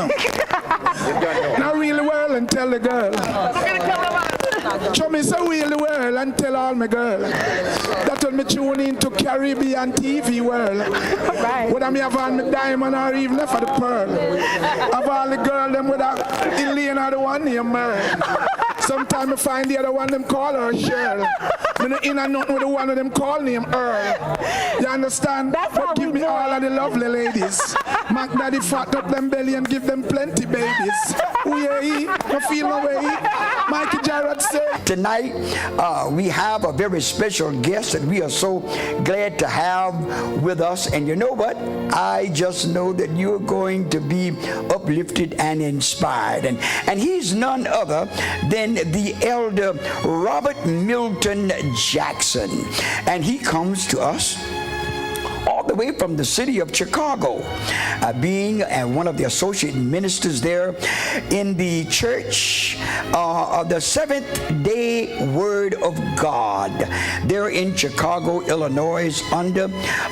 Now reel the world and tell the girl. Show me so wheel the world and tell all my girl. That when me tune into Caribbean TV world. Right. Whether me have on my diamond or even for the pearl. Of all the girl them with a Elaine or the one named Merle. Sometimes I find the other one them call her Cheryl. Me no in and nothing with the one of them call name Earl. You understand? But give me all of the lovely ladies. Mac Daddy fat up them belly and give them plenty babies. Who you eat? No feel no way. Mikey Jarrett say. Tonight we have a very special guest that we are so glad to have with us. And you know what? I just know that you're going to be uplifted and inspired. And he's none other than the elder Robert Milton Jackson. And he comes to us all the way from the city of Chicago, being one of the associate ministers there in the church of the Seventh-day Word of God there in Chicago, Illinois, under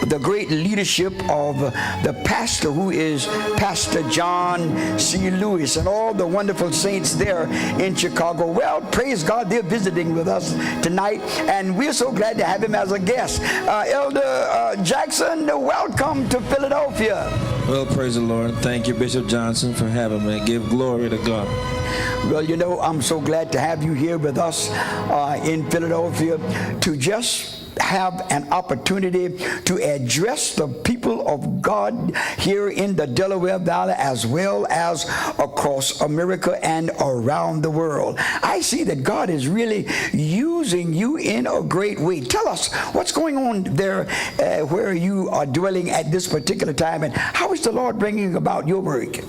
the great leadership of the pastor who is Pastor John C. Lewis and all the wonderful saints there in Chicago. Well, praise God, they're visiting with us tonight, and we're so glad to have him as a guest. Elder Jackson, welcome to Philadelphia. Well, praise the Lord. Thank you, Bishop Johnson, for having me. Give glory to God. Well, you know, I'm so glad to have you here with us in Philadelphia to just have an opportunity to address the people of God here in the Delaware Valley as well as across America and around the world. I see that God is really using you in a great way. Tell us what's going on there where you are dwelling at this particular time, and how is the Lord bringing about your work?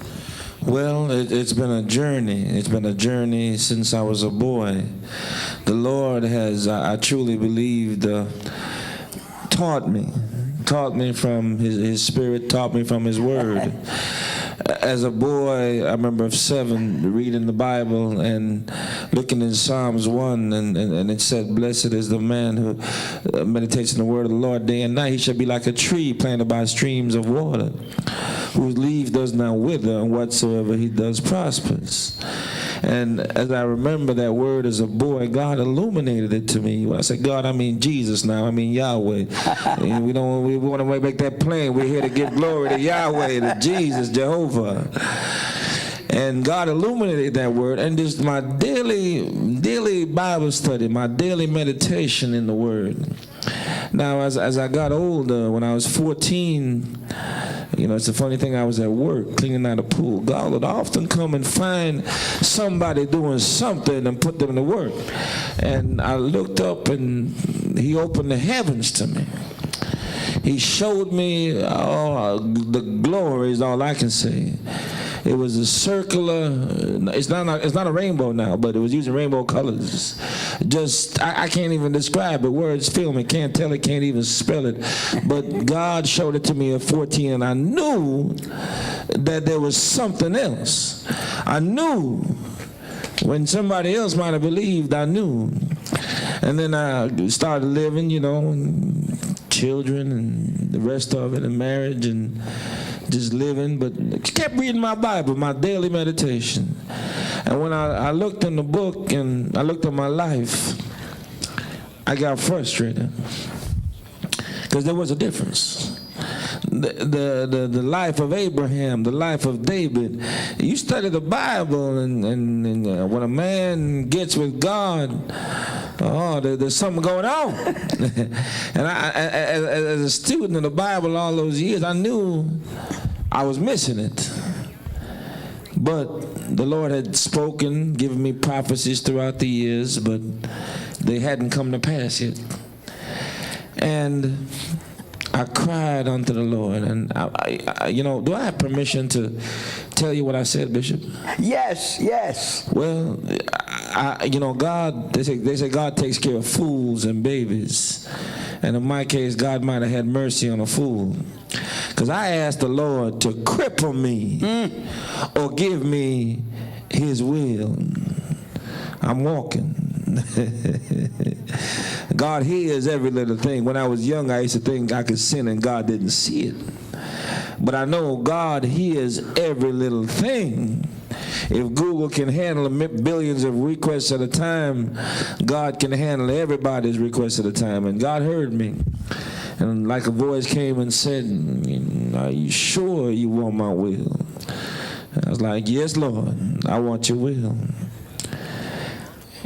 Well, it's been a journey. It's been a journey since I was a boy. The Lord has, I truly believe, taught me from His Spirit, taught me from His Word. As a boy, I remember of 7 reading the Bible and looking in Psalms 1, and it said, "Blessed is the man who meditates in the word of the Lord day and night. He shall be like a tree planted by streams of water, whose leaf does not wither, and whatsoever he does prospers." And as I remember that word as a boy, God illuminated it to me. When I said God, I mean Jesus now. I mean Yahweh. And we want to make that plain. We're here to give glory to Yahweh, to Jesus, Jehovah. And God illuminated that word, and this my daily Bible study, my daily meditation in the Word. Now, as I got older, when I was 14, you know, it's a funny thing, I was at work cleaning out a pool. God would often come and find somebody doing something and put them to work. And I looked up, and He opened the heavens to me. He showed me the glory is all I can say. It was a circular, it's not a rainbow now, but it was using rainbow colors. Just, I can't even describe it. Words fail me, can't tell it, can't even spell it. But God showed it to me at 14, and I knew that there was something else. I knew when somebody else might have believed, I knew. And then I started living, you know, children and the rest of it, and marriage and just living, but kept reading my Bible, my daily meditation. And when I looked in the book and I looked at my life, I got frustrated because there was a difference. The life of Abraham, the life of David. You study the Bible, and when a man gets with God, there's something going on. And I, as a student of the Bible all those years, I knew I was missing it. But the Lord had spoken, given me prophecies throughout the years, but they hadn't come to pass yet. And I cried unto the Lord, and I do I have permission to tell you what I said, Bishop? Yes. Well, God, they say God takes care of fools and babies. And in my case, God might have had mercy on a fool. Because I asked the Lord to cripple me or give me His will. I'm walking. God hears every little thing. When I was young, I used to think I could sin and God didn't see it. But I know God hears every little thing. If Google can handle billions of requests at a time, God can handle everybody's requests at a time. And God heard me. And like a voice came and said, are you sure you want my will? I was like, yes, Lord, I want your will.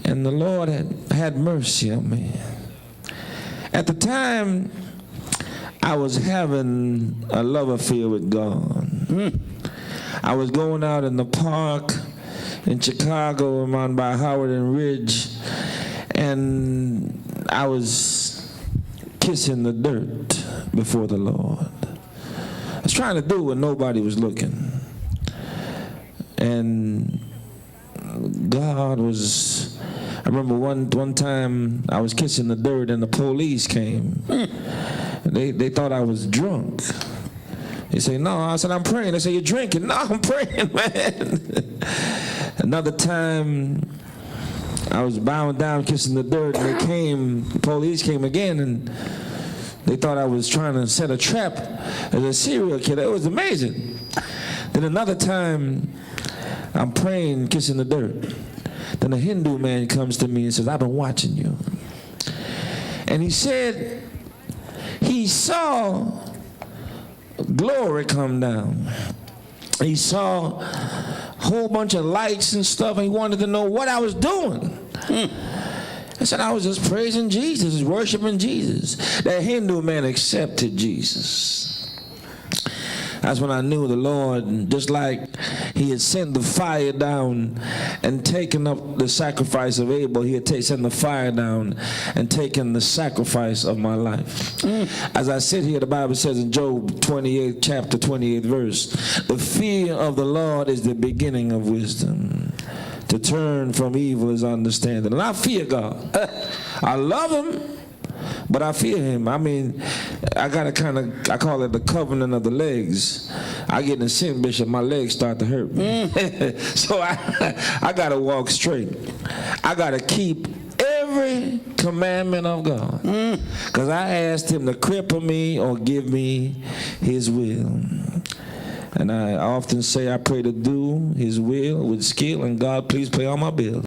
And the Lord had mercy on me. At the time, I was having a love affair with God. I was going out in the park in Chicago, around by Howard and Ridge, and I was kissing the dirt before the Lord. I was trying to do it when nobody was looking. And God was, I remember one time I was kissing the dirt and the police came. They thought I was drunk. They say, no. I said, I'm praying. They say, you're drinking. No, I'm praying, man. Another time, I was bowing down, kissing the dirt, and the police came again, and they thought I was trying to set a trap as a serial killer. It was amazing. Then another time, I'm praying, kissing the dirt. Then a Hindu man comes to me and says, I've been watching you. And he said, he saw glory come down. He saw a whole bunch of lights and stuff, and he wanted to know what I was doing. I said, I was just praising Jesus, worshiping Jesus. That Hindu man accepted Jesus. That's when I knew the Lord, just like he had sent the fire down and taken up the sacrifice of Abel, he had sent the fire down and taken the sacrifice of my life. As I sit here, the Bible says in Job 28, chapter 28 verse, the fear of the Lord is the beginning of wisdom. To turn from evil is understanding. And I fear God. I love him, but I fear him. I mean, I got to I call it the covenant of the legs. I get in sin, Bishop, my legs start to hurt me. So I got to walk straight. I got to keep every commandment of God. Because I asked him to cripple me or give me his will. And I often say I pray to do his will with skill, and God, please pay all my bills.